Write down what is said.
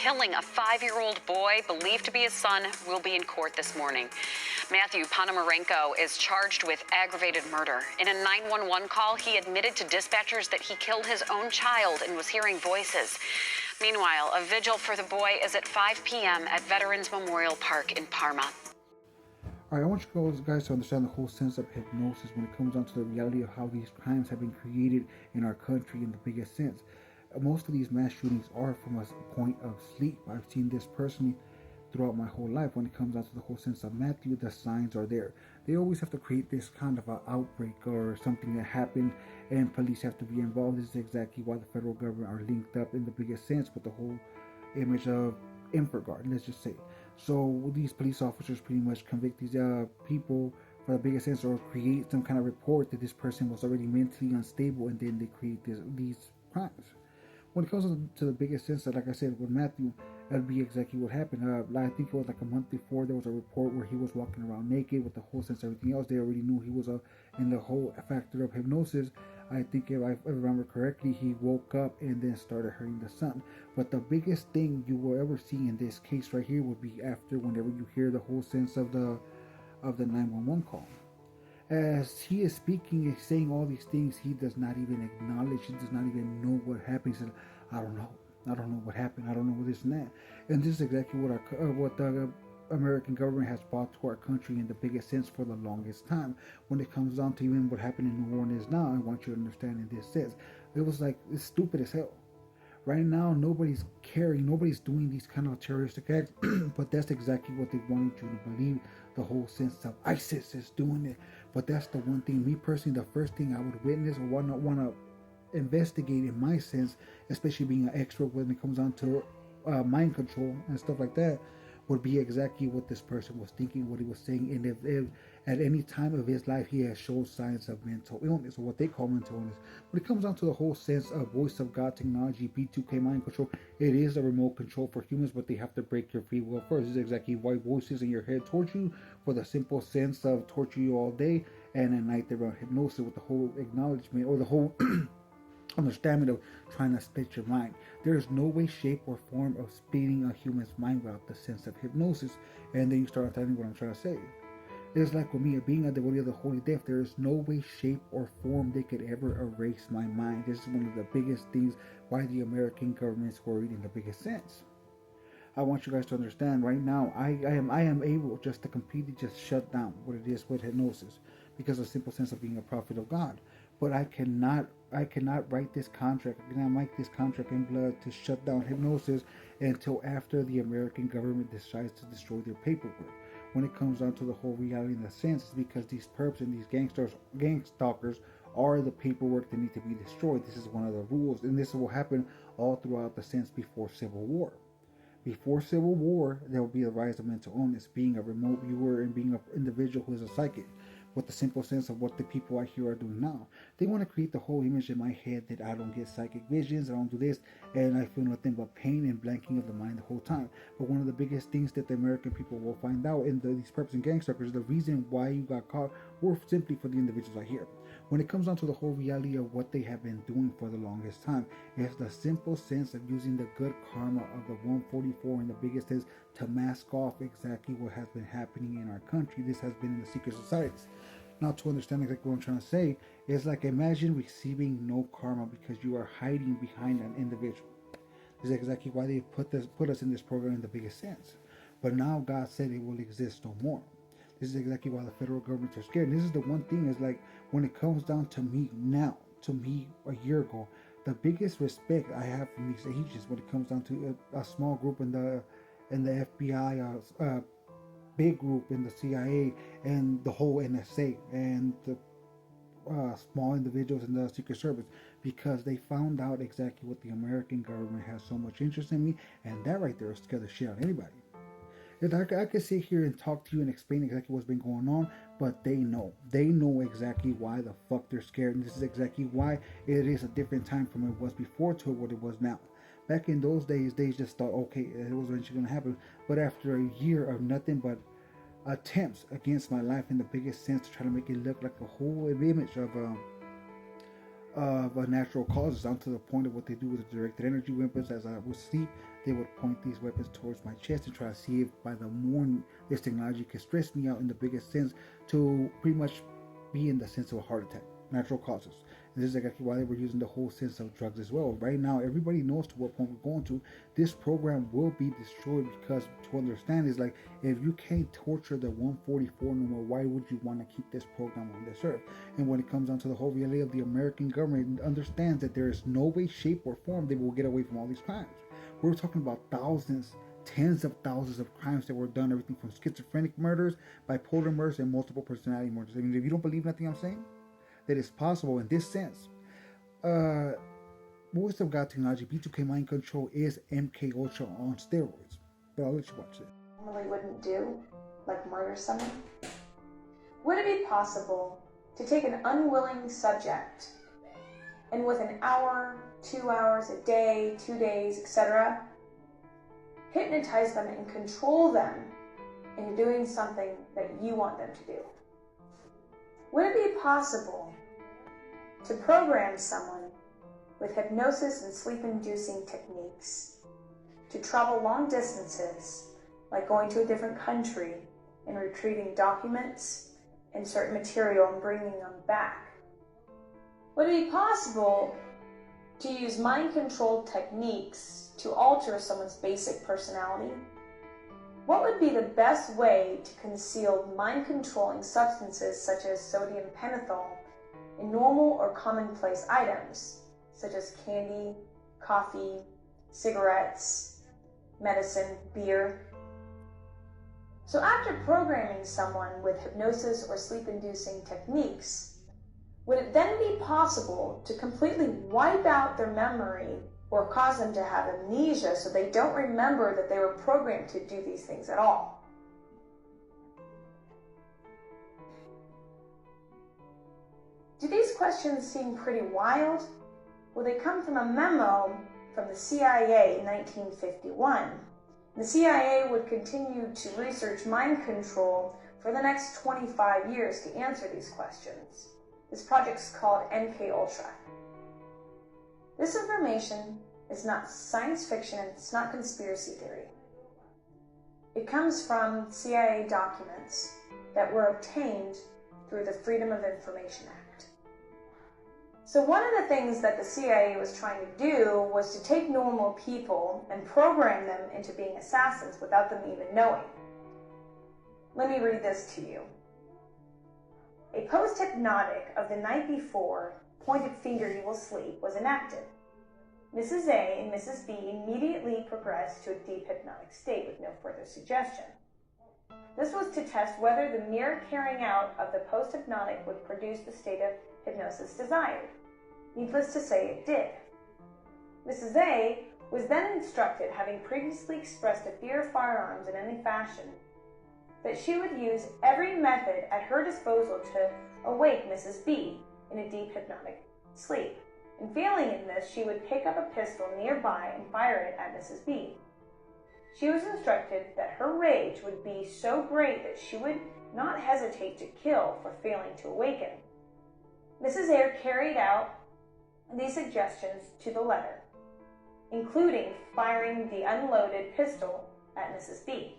killing a 5-year-old boy believed to be his son will be in court this morning. Matthew Ponomarenko is charged with aggravated murder. In a 911 call, he admitted to dispatchers that he killed his own child and was hearing voices. Meanwhile, a vigil for the boy is at 5 p.m. at Veterans Memorial Park in Parma. Alright, I want you guys to understand the whole sense of hypnosis when it comes down to the reality of how these crimes have been created in our country in the biggest sense. Most of these mass shootings are from a point of sleep. I've seen this personally throughout my whole life. When it comes down to the whole sense of Matthew, the signs are there. They always have to create this kind of an outbreak or something that happened, and police have to be involved. This is exactly why the federal government are linked up in the biggest sense with the whole image of InfraGard, let's just say. So these police officers pretty much convict these people for the biggest sense, or create some kind of report that this person was already mentally unstable, and then they create these crimes. When it comes to the biggest sense, like I said, with Matthew, that'd be exactly what happened. I think it was like a month before, there was a report where he was walking around naked with the whole sense of everything else. They already knew he was in the whole factor of hypnosis. I think if I remember correctly, he woke up and then started hurting the son. But the biggest thing you will ever see in this case right here would be after, whenever you hear the whole sense of the 911 call. As he is speaking and saying all these things, he does not even acknowledge, he does not even know what happened. He said, I don't know what happened, I don't know this and that. And this is exactly what the American government has brought to our country in the biggest sense for the longest time. When it comes down to even what happened in New Orleans now, I want you to understand in this sense, it was like, it's stupid as hell. Right now, nobody's caring, nobody's doing these kind of terroristic acts, but that's exactly what they wanted you to believe. The whole sense of ISIS is doing it. But that's the one thing, me personally, the first thing I would witness or want to investigate in my sense, especially being an expert when it comes down to mind control and stuff like that, would be exactly what this person was thinking, what he was saying, and if at any time of his life he has showed signs of mental illness, or what they call mental illness. When it comes down to the whole sense of voice of God technology, B2K mind control, it is a remote control for humans, but they have to break your free will first. This is exactly why voices in your head torture you, for the simple sense of torture you all day, and at night they run hypnosis with the whole acknowledgement, or the whole understanding of trying to split your mind. There is no way, shape, or form of splitting a human's mind without the sense of hypnosis. And then you start understanding what I'm trying to say. It's like with me, being a devotee of the Holy Death, there is no way, shape, or form they could ever erase my mind. This is one of the biggest things why the American government is worried in the biggest sense. I want you guys to understand right now, I am able just to completely just shut down what it is with hypnosis, because of the simple sense of being a prophet of God. But I cannot write this contract, I cannot make this contract in blood to shut down hypnosis until after the American government decides to destroy their paperwork. When it comes down to the whole reality in the sense, it's because these perps and these gang stalkers are the paperwork that need to be destroyed. This is one of the rules, and this will happen all throughout the sense before Civil War. Before Civil War, there will be a rise of mental illness, being a remote viewer and being an individual who is a psychic, with the simple sense of what the people I hear are doing now. They want to create the whole image in my head that I don't get psychic visions, I don't do this, and I feel nothing but pain and blanking of the mind the whole time. But one of the biggest things that the American people will find out in these perps and gangsters, the reason why you got caught were simply for the individuals I hear. When it comes down to the whole reality of what they have been doing for the longest time, it's the simple sense of using the good karma of the 144 in the biggest sense to mask off exactly what has been happening in our country. This has been in the secret societies. Now, to understand exactly what I'm trying to say, it's like imagine receiving no karma because you are hiding behind an individual. This is exactly why they put us in this program in the biggest sense. But now God said it will exist no more. This is exactly why the federal government are scared. And this is the one thing, is like when it comes down to me now, to me a year ago, the biggest respect I have from these agents when it comes down to a small group in the FBI, big group in the CIA, and the whole NSA, and the small individuals in the Secret Service, because they found out exactly what the American government has so much interest in me, and that right there will scare the shit out of anybody. I could sit here and talk to you and explain exactly what's been going on, but they know exactly why the fuck they're scared, and this is exactly why it is a different time from it was before to what it was now. Back in those days, they just thought, okay, it was eventually going to happen, but after a year of nothing but attempts against my life in the biggest sense to try to make it look like a whole image of natural causes, down to the point of what they do with the directed energy weapons, as I would see they would point these weapons towards my chest and try to see if by the morning this technology could stress me out in the biggest sense to pretty much be in the sense of a heart attack, natural causes. And this is exactly why they were using the whole sense of drugs as well. Right now, everybody knows to what point we're going to. This program will be destroyed because to understand is like, if you can't torture the 144 no more, why would you want to keep this program on this earth? And when it comes down to the whole reality of the American government, it understands that there is no way, shape, or form they will get away from all these crimes. We're talking about thousands, tens of thousands of crimes that were done, everything from schizophrenic murders, bipolar murders, and multiple personality murders. I mean, if you don't believe nothing I'm saying, that it's possible in this sense. Voice of God technology, B2K mind control, is MK Ultra on steroids. But I'll let you watch it. Normally wouldn't do, like murder someone. Would it be possible to take an unwilling subject and with an hour, 2 hours, a day, 2 days, etc., hypnotize them and control them into doing something that you want them to do? Would it be possible to program someone with hypnosis and sleep-inducing techniques to travel long distances, like going to a different country and retrieving documents and certain material and bringing them back? Would it be possible to use mind-controlled techniques to alter someone's basic personality? What would be the best way to conceal mind-controlling substances such as sodium pentothal in normal or commonplace items, such as candy, coffee, cigarettes, medicine, beer? So after programming someone with hypnosis or sleep-inducing techniques, would it then be possible to completely wipe out their memory or cause them to have amnesia so they don't remember that they were programmed to do these things at all? Do these questions seem pretty wild? Well, they come from a memo from the CIA in 1951. The CIA would continue to research mind control for the next 25 years to answer these questions. This project is called MK Ultra. This information is not science fiction, it's not conspiracy theory. It comes from CIA documents that were obtained through the Freedom of Information Act. So one of the things that the CIA was trying to do was to take normal people and program them into being assassins without them even knowing. Let me read this to you. A post-hypnotic of the night before, pointed finger you will sleep, was enacted. Mrs. A and Mrs. B immediately progressed to a deep hypnotic state with no further suggestion. This was to test whether the mere carrying out of the post-hypnotic would produce the state of hypnosis desired. Needless to say, it did. Mrs. A was then instructed, having previously expressed a fear of firearms in any fashion, that she would use every method at her disposal to awake Mrs. B in a deep hypnotic sleep. And failing in this, she would pick up a pistol nearby and fire it at Mrs. B. She was instructed that her rage would be so great that she would not hesitate to kill for failing to awaken. Mrs. Eyre carried out these suggestions to the letter, including firing the unloaded pistol at Mrs. B.